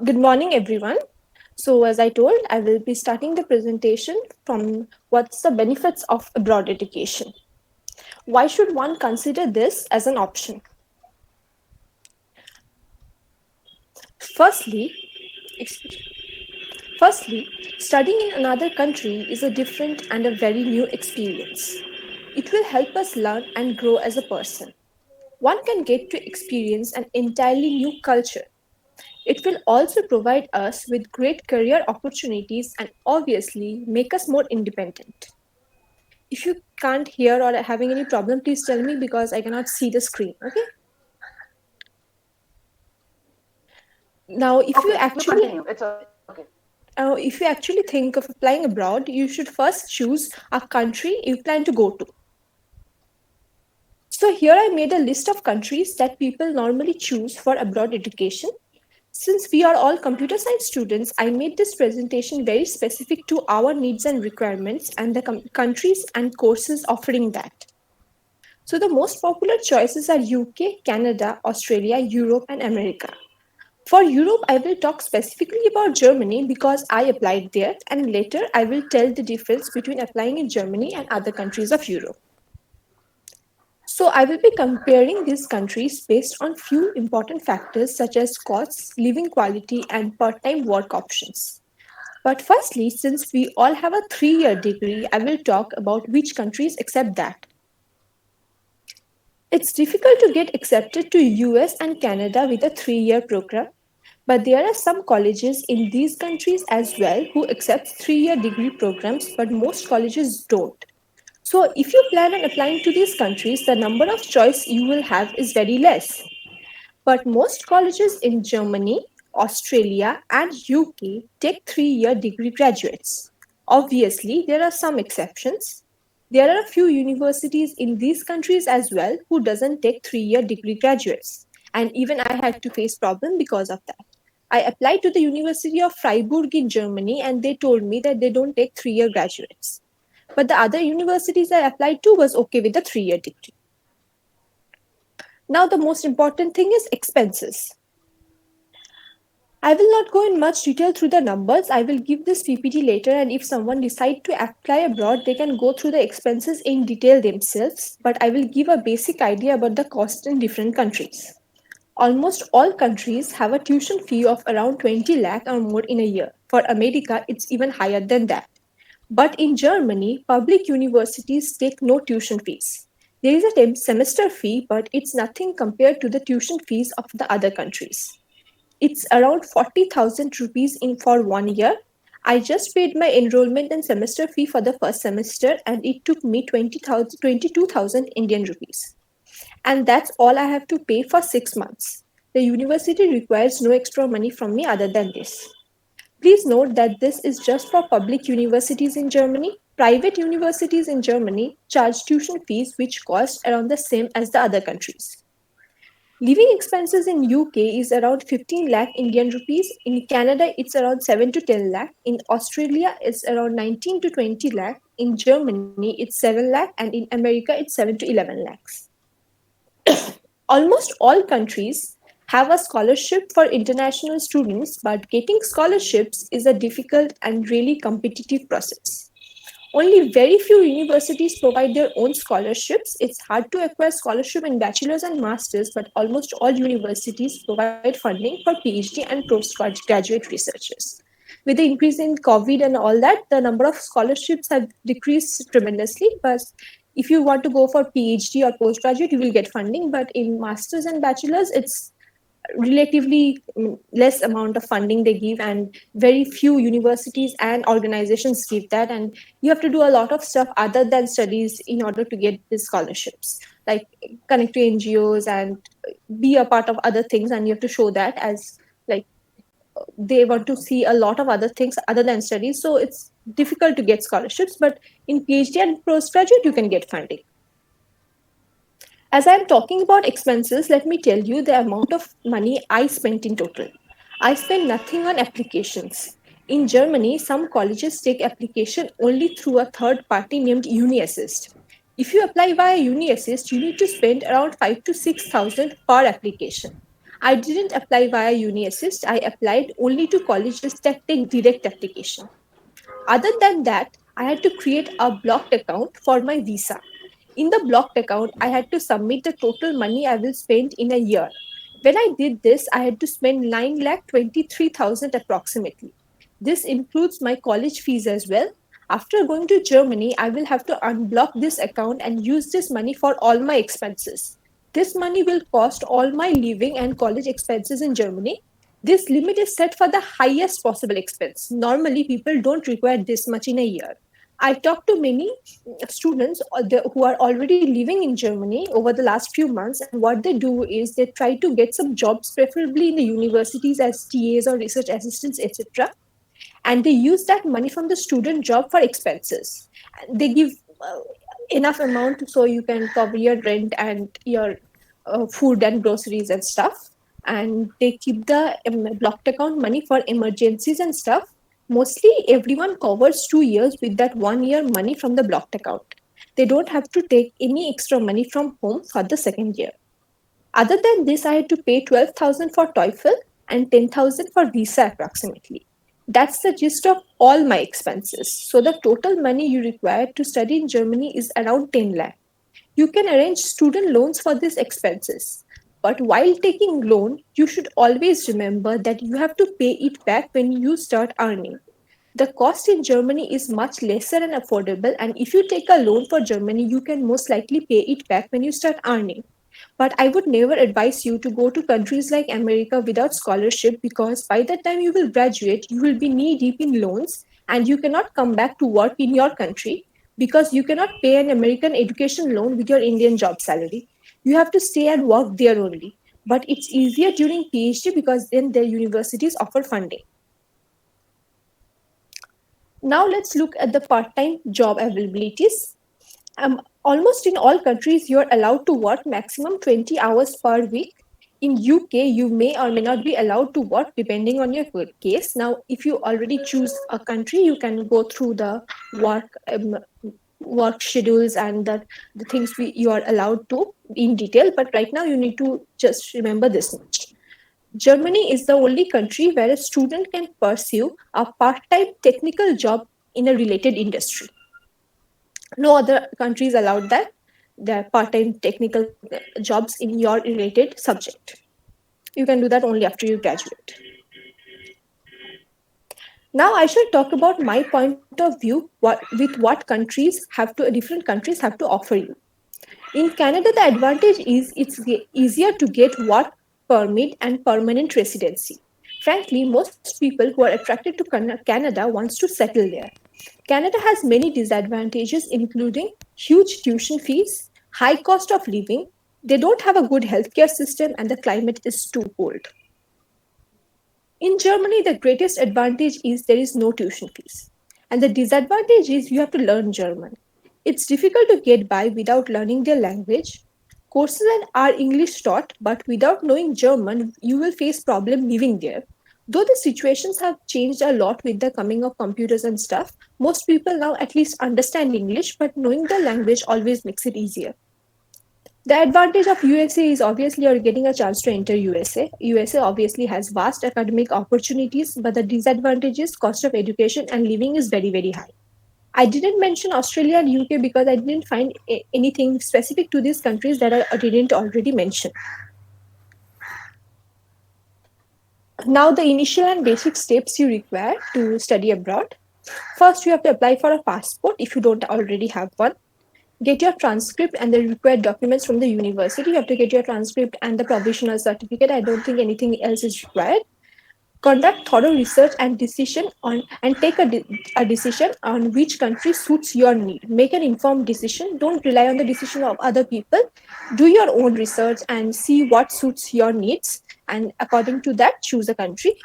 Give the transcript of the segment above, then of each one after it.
Good morning, everyone. So, as I told, I will be starting the presentation from what's the benefits of abroad education. Why should one consider this as an option? Firstly, excuse Firstly, studying in another country is a different and a very new experience. It will help us learn and grow as a person. One can get to experience an entirely new culture. It will also provide us with great career opportunities and obviously make us more independent. If you can't hear or are having any problem, please tell me because I cannot see the screen. Okay. Now, Okay, you continue. It's okay. if you actually think of applying abroad, you should first choose a country you plan to go to. So here I made a list of countries that people normally choose for abroad education. Since we are all computer science students, I made this presentation very specific to our needs and requirements and the countries and courses offering that. So the most popular choices are UK, Canada, Australia, Europe, and America. For Europe, I will talk specifically about Germany because I applied there, and later I will tell the difference between applying in Germany and other countries of Europe. So I will be comparing these countries based on few important factors such as costs, living quality, and part-time work options. But firstly, since we all have a 3-year degree, I will talk about which countries accept that. It's difficult to get accepted to US and Canada with a 3-year program, but there are some colleges in these countries as well who accept 3-year degree programs, but most colleges don't. So if you plan on applying to these countries, the number of choice you will have is very less. But most colleges in Germany, Australia, and UK take 3-year degree graduates. Obviously, there are some exceptions. There are a few universities in these countries as well who doesn't take 3-year degree graduates. And even I had to face problem because of that. I applied to the University of Freiburg in Germany and they told me that they don't take 3-year graduates. But the other universities I applied to was okay with the 3-year degree. Now the most important thing is expenses. I will not go in much detail through the numbers. I will give this PPT later, and if someone decide to apply abroad, they can go through the expenses in detail themselves. But I will give a basic idea about the cost in different countries. Almost all countries have a tuition fee of around 20 lakh or more in a year. For America, it's even higher than that. But in Germany, public universities take no tuition fees. There is a semester fee, but it's nothing compared to the tuition fees of the other countries. It's around 40,000 rupees in for 1 year. I just paid my enrollment and semester fee for the first semester and it took me 22,000 Indian rupees. And that's all I have to pay for 6 months. The university requires no extra money from me other than this. Please note that this is just for public universities in Germany. Private universities in Germany charge tuition fees which cost around the same as the other countries. Living expenses in UK is around 15 lakh Indian rupees. In Canada, it's around 7 to 10 lakh. In Australia, it's around 19 to 20 lakh. In Germany, it's 7 lakh. And in America, it's 7 to 11 lakhs. Almost all countries have a scholarship for international students, but getting scholarships is a difficult and really competitive process. Only very few universities provide their own scholarships. It's hard to acquire scholarship in bachelor's and master's, but almost all universities provide funding for PhD and postgraduate researchers. With the increase in COVID and all that, the number of scholarships have decreased tremendously. But if you want to go for PhD or postgraduate, you will get funding. But in masters and bachelors, it's relatively less amount of funding they give, and very few universities and organizations give that, and you have to do a lot of stuff other than studies in order to get these scholarships, like connect to NGOs and be a part of other things, and you have to show that as like they want to see a lot of other things other than studies, so it's difficult to get scholarships. But in PhD and postgraduate you can get funding. As I'm talking about expenses, let me tell you the amount of money I spent in total. I spent nothing on applications. In Germany, some colleges take application only through a third party named UniAssist. If you apply via UniAssist, you need to spend around 5 to 6,000 per application. I didn't apply via UniAssist. I applied only to colleges that take direct application. Other than that, I had to create a blocked account for my visa. In the blocked account, I had to submit the total money I will spend in a year. When I did this, I had to spend 9,23,000 approximately. This includes my college fees as well. After going to Germany, I will have to unblock this account and use this money for all my expenses. This money will cost all my living and college expenses in Germany. This limit is set for the highest possible expense. Normally, people don't require this much in a year. I talked to many students who are already living in Germany over the last few months, and what they do is they try to get some jobs, preferably in the universities as TAs or research assistants, etc. And they use that money from the student job for expenses. They give enough amount so you can cover your rent and your food and groceries and stuff, and they keep the blocked account money for emergencies and stuff. Mostly everyone covers 2 years with that 1 year money from the blocked account. They don't have to take any extra money from home for the second year. Other than this, I had to pay 12,000 for TOEFL and 10,000 for visa approximately. That's the gist of all my expenses. So the total money you require to study in Germany is around 10 lakh. You can arrange student loans for these expenses. But while taking loan, you should always remember that you have to pay it back when you start earning. The cost in Germany is much lesser and affordable, and if you take a loan for Germany, you can most likely pay it back when you start earning. But I would never advise you to go to countries like America without scholarship, because by the time you will graduate, you will be knee deep in loans and you cannot come back to work in your country because you cannot pay an American education loan with your Indian job salary. You have to stay and work there only. But it's easier during PhD because then their universities offer funding. Now let's look at the part-time job availabilities. Almost in all countries, you're allowed to work maximum 20 hours per week. In UK, you may or may not be allowed to work depending on your case. Now, if you already choose a country, you can go through the work schedules and the things you are allowed to in detail. But right now, you need to just remember this much. Germany is the only country where a student can pursue a part-time technical job in a related industry. No other countries allowed that. There are part-time technical jobs in your related subject. You can do that only after you graduate. Now I shall talk about my point of view with what countries have to different countries have to offer you. In Canada, the advantage is it's easier to get work permit and permanent residency. Frankly, most people who are attracted to Canada wants to settle there. Canada has many disadvantages, including huge tuition fees, high cost of living. They don't have a good healthcare system, and the climate is too cold. In Germany, the greatest advantage is there is no tuition fees. And the disadvantage is you have to learn German. It's difficult to get by without learning their language. Courses are English taught, but without knowing German, you will face problem living there. Though the situations have changed a lot with the coming of computers and stuff, most people now at least understand English, but knowing the language always makes it easier. The advantage of USA is obviously you're getting a chance to enter USA. USA obviously has vast academic opportunities, but the disadvantage is cost of education and living is very, very high. I didn't mention Australia and UK because I didn't find anything specific to these countries that I didn't already mention. Now, the initial and basic steps you require to study abroad. First, you have to apply for a passport if you don't already have one. Get your transcript and the required documents from the university. You have to get your transcript and the provisional certificate. I don't think anything else is required. Conduct thorough research and decision on and take a decision on which country suits your need. Make an informed decision. Don't rely on the decision of other people. Do your own research and see what suits your needs, and according to that, choose a country.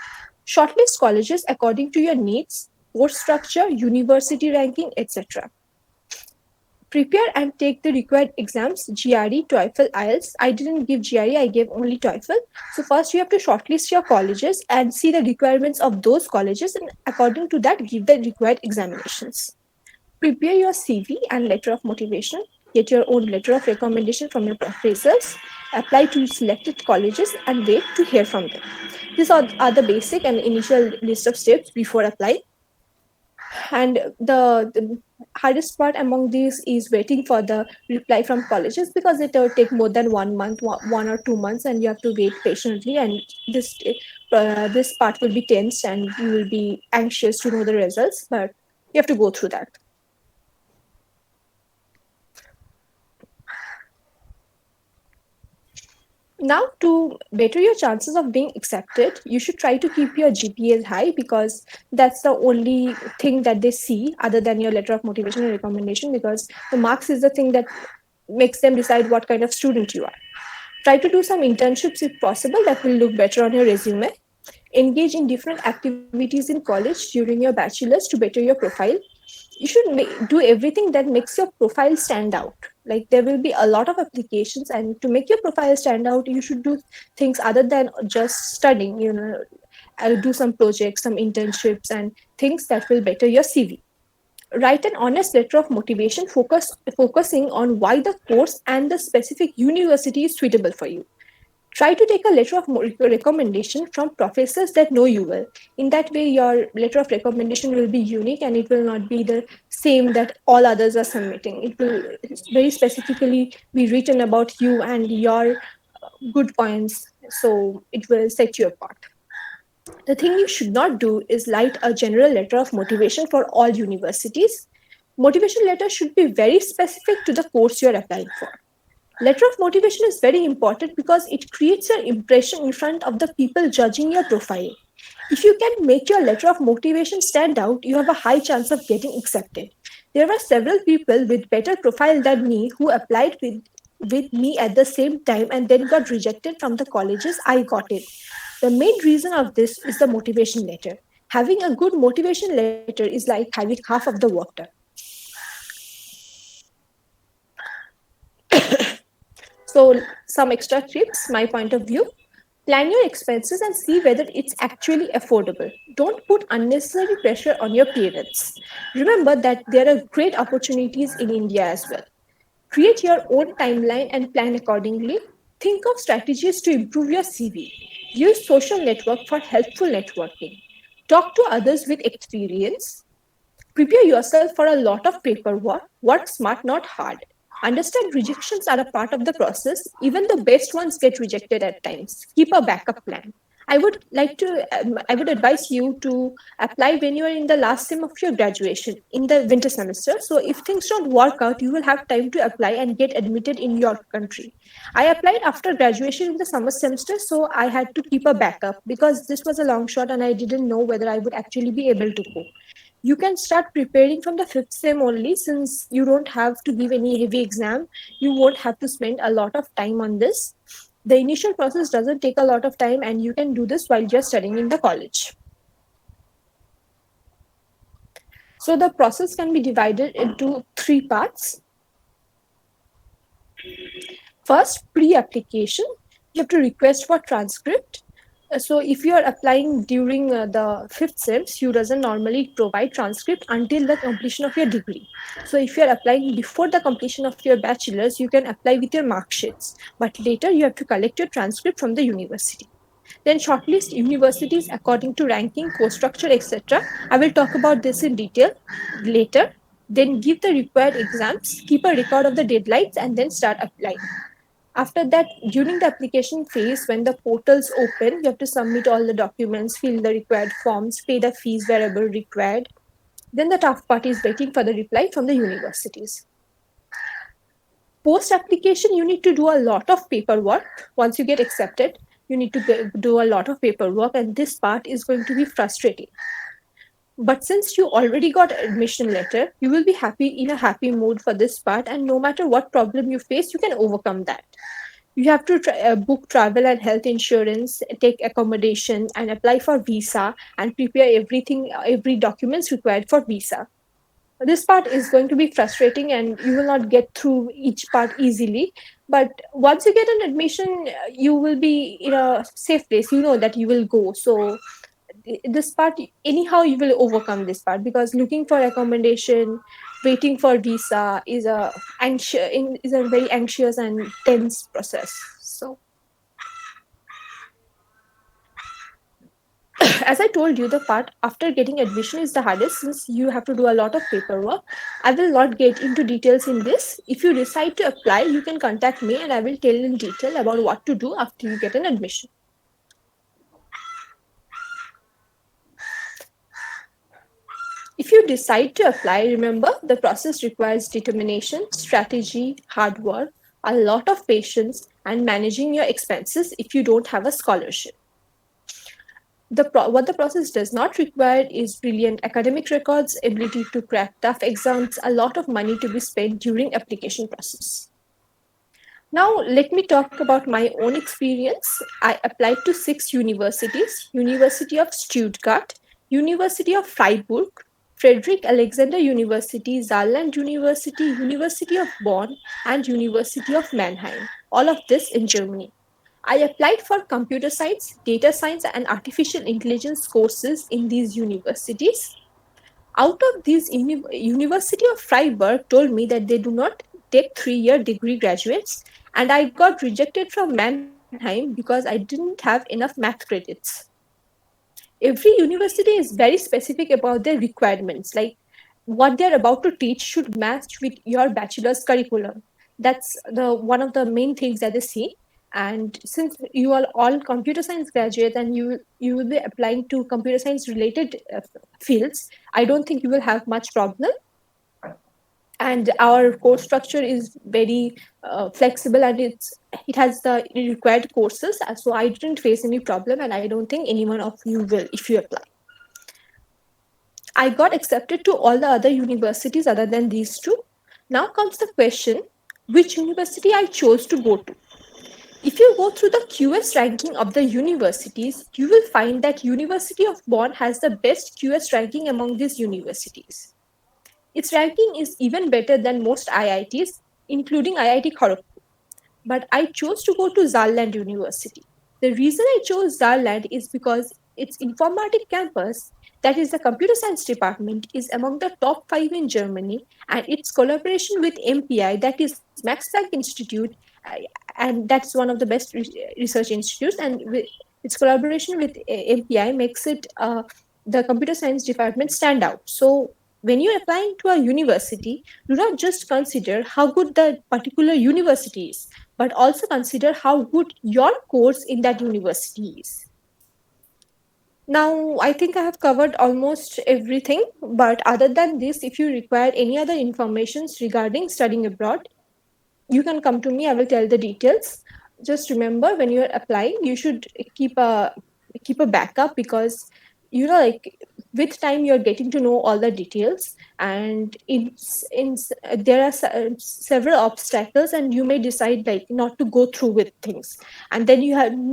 Shortlist colleges according to your needs, course structure, university ranking, etc. Prepare and take the required exams, GRE, TOEFL, IELTS. I didn't give GRE, I gave only TOEFL. So first you have to shortlist your colleges and see the requirements of those colleges, and according to that, give the required examinations. Prepare your CV and letter of motivation. Get your own letter of recommendation from your professors, apply to selected colleges, and wait to hear from them. These are the basic and initial list of steps before applying. And the hardest part among these is waiting for the reply from colleges because it will take more than 1 month, 1 or 2 months, and you have to wait patiently. And this part will be tense, and you will be anxious to know the results, but you have to go through that. Now, to better your chances of being accepted, you should try to keep your GPA high because that's the only thing that they see other than your letter of motivation and recommendation, because the marks is the thing that makes them decide what kind of student you are. Try to do some internships if possible, that will look better on your resume. Engage in different activities in college during your bachelor's to better your profile. You should do everything that makes your profile stand out. Like, there will be a lot of applications, and to make your profile stand out, you should do things other than just studying. I'll do some projects, some internships, and things that will better your CV. Write an honest letter of motivation, focusing on why the course and the specific university is suitable for you. Try to take a letter of recommendation from professors that know you well. In that way, your letter of recommendation will be unique, and it will not be the same that all others are submitting. It will very specifically be written about you and your good points, so it will set you apart. The thing you should not do is write a general letter of motivation for all universities. Motivation letter should be very specific to the course you're applying for. Letter of motivation is very important because it creates your impression in front of the people judging your profile. If you can make your letter of motivation stand out, you have a high chance of getting accepted. There were several people with better profile than me who applied with me at the same time and then got rejected from the colleges I got in. The main reason of this is the motivation letter. Having a good motivation letter is like having half of the work done. So, some extra tips, my point of view. Plan your expenses and see whether it's actually affordable. Don't put unnecessary pressure on your parents. Remember that there are great opportunities in India as well. Create your own timeline and plan accordingly. Think of strategies to improve your CV. Use social network for helpful networking. Talk to others with experience. Prepare yourself for a lot of paperwork. Work smart, not hard. Understand rejections are a part of the process. Even the best ones get rejected at times. Keep a backup plan. I would advise you to apply when you are in the last sem of your graduation in the winter semester. So if things don't work out, you will have time to apply and get admitted in your country. I applied after graduation in the summer semester, so I had to keep a backup because this was a long shot and I didn't know whether I would actually be able to go. You can start preparing from the fifth sem only, since you don't have to give any heavy exam. You won't have to spend a lot of time on this. The initial process doesn't take a lot of time, and you can do this while you're studying in the college. So the process can be divided into three parts. First, pre-application. You have to request for transcript. So if you are applying during the fifth sems, you doesn't normally provide transcript until the completion of your degree. So if you are applying before the completion of your bachelor's, you can apply with your mark sheets. But later you have to collect your transcript from the university. Then shortlist universities according to ranking, course structure, etc. I will talk about this in detail later. Then give the required exams, keep a record of the deadlines, and then start applying. After that, during the application phase, when the portals open, you have to submit all the documents, fill the required forms, pay the fees wherever required. Then the tough part is waiting for the reply from the universities. Post application, you need to do a lot of paperwork. Once you get accepted, you need to do a lot of paperwork, and this part is going to be frustrating. But since you already got admission letter, you will be happy in a happy mood for this part, and no matter what problem you face, you can overcome that. You have to book travel and health insurance, take accommodation, and apply for visa, and prepare everything, every documents required for visa. This part is going to be frustrating, and you will not get through each part easily. But once you get an admission, you will be in a safe place. You know that you will go. So this part, anyhow you will overcome this part, because looking for accommodation, waiting for visa is a very anxious and tense process. So as I told you, the part after getting admission is the hardest, since you have to do a lot of paperwork. I will not get into details in this. If you decide to apply, you can contact me and I will tell in detail about what to do after you get an admission. If you decide to apply, remember the process requires determination, strategy, hard work, a lot of patience, and managing your expenses if you don't have a scholarship. What the process does not require is brilliant academic records, ability to crack tough exams, a lot of money to be spent during application process. Now, let me talk about my own experience. I applied to 6 universities: University of Stuttgart, University of Freiburg, Frederick Alexander University, Saarland University, University of Bonn, and University of Mannheim, all of this in Germany. I applied for computer science, data science, and artificial intelligence courses in these universities. Out of these, University of Freiburg told me that they do not take 3-year degree graduates, and I got rejected from Mannheim because I didn't have enough math credits. Every university is very specific about their requirements, like what they're about to teach should match with your bachelor's curriculum. That's the one of the main things that they see. And since you are all computer science graduates and you will be applying to computer science related fields, I don't think you will have much problem. And our course structure is very flexible, and it has the required courses, so I didn't face any problem, and I don't think anyone of you will if you apply. I got accepted to all the other universities other than these two. Now comes the question, which university I chose to go to. If you go through the QS ranking of the universities, you will find that University of Bonn has the best QS ranking among these universities. Its ranking is even better than most IITs, including IIT Kharagpur. But I chose to go to Saarland University. The reason I chose Saarland is because its informatic campus, that is the computer science department, is among the top 5 in Germany, and its collaboration with MPI, that is Max Planck Institute, and that's one of the best research institutes, and its collaboration with MPI makes it the computer science department stand out. So when you're applying to a university, do not just consider how good the particular university is, but also consider how good your course in that university is. Now, I think I have covered almost everything, but other than this, if you require any other informations regarding studying abroad, you can come to me. I will tell the details. Just remember, when you are applying, you should keep a backup, because like with time you're getting to know all the details, and there are several obstacles, and you may decide like not to go through with things, and then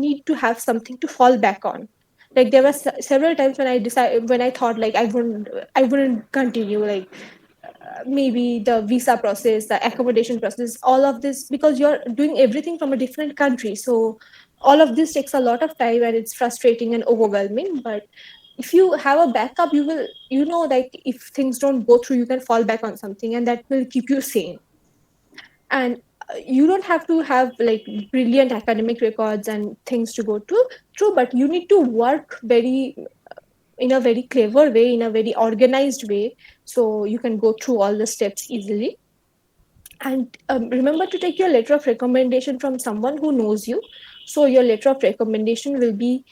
need to have something to fall back on. Like there were several times when I thought like I wouldn't continue, like maybe the visa process, the accommodation process, all of this, because you're doing everything from a different country. So all of this takes a lot of time, and it's frustrating and overwhelming. But if you have a backup, like if things don't go through, you can fall back on something, and that will keep you sane. And you don't have to have like brilliant academic records and things to go to through, but you need to work in a very clever way, in a very organized way, so you can go through all the steps easily. And remember to take your letter of recommendation from someone who knows you. So your letter of recommendation will be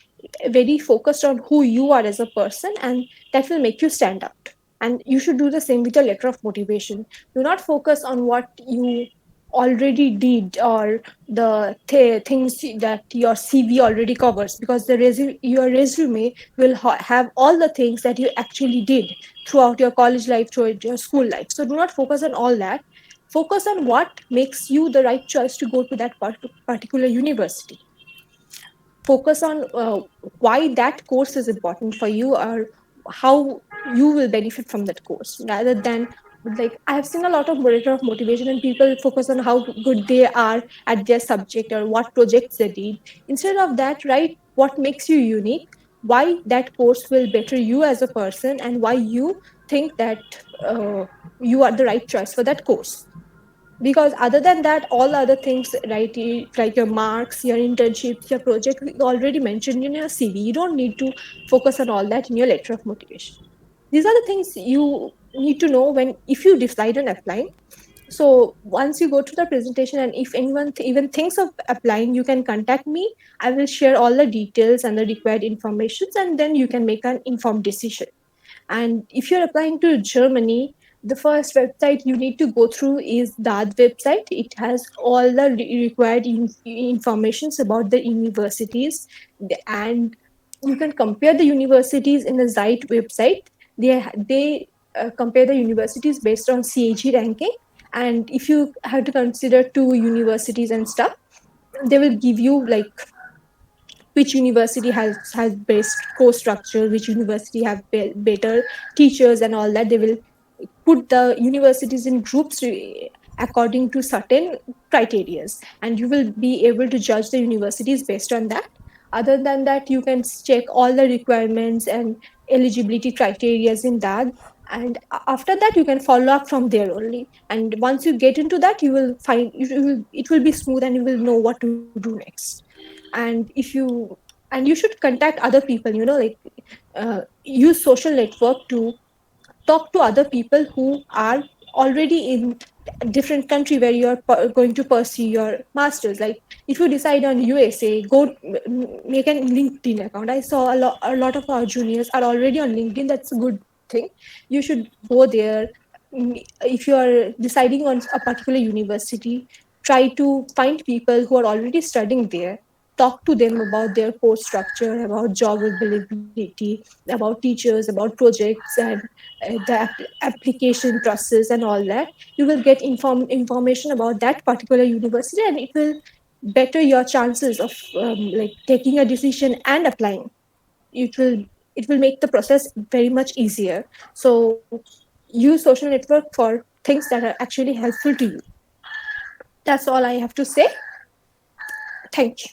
very focused on who you are as a person, and that will make you stand out. And you should do the same with your letter of motivation. Do not focus on what you already did, or the things that your CV already covers, because your resume will have all the things that you actually did throughout your college life, throughout your school life. So do not focus on all that. Focus on what makes you the right choice to go to that particular university. Focus on why that course is important for you, or how you will benefit from that course, rather than like I have seen a lot of letter of motivation and people focus on how good they are at their subject or what projects they did. Instead of that, write what makes you unique, why that course will better you as a person, and why you think that uh, you are the right choice for that course. Because other than that, all other things, right, like your marks, your internships, your project, we already mentioned in your CV. You don't need to focus on all that in your letter of motivation. These are the things you need to know when, if you decide on applying. So once you go to the presentation, and if anyone even thinks of applying, you can contact me. I will share all the details and the required informations, and then you can make an informed decision. And if you're applying to Germany, the first website you need to go through is that website. It has all the required informations about the universities, and you can compare the universities in the Zeit website. They compare the universities based on CAG ranking, and if you have to consider two universities and stuff, they will give you like which university has best course structure, which university have better teachers and all that. They will put the universities in groups according to certain criterias, and you will be able to judge the universities based on that. Other than that, you can check all the requirements and eligibility criterias in that, and after that you can follow up from there only. And once you get into that, you will find it will be smooth, and you will know what to do next. And if you and you should contact other people, like use social network to talk to other people who are already in a different country where you are going to pursue your masters. Like if you decide on USA, make an LinkedIn account. I saw a lot of our juniors are already on LinkedIn. That's a good thing. You should go there. If you are deciding on a particular university, try to find people who are already studying there. Talk to them about their course structure, about job availability, about teachers, about projects, and the application process and all that. You will get information about that particular university, and it will better your chances of like taking a decision and applying. It will it will make the process very much easier. So use social network for things that are actually helpful to you. That's all I have to say. Thank you.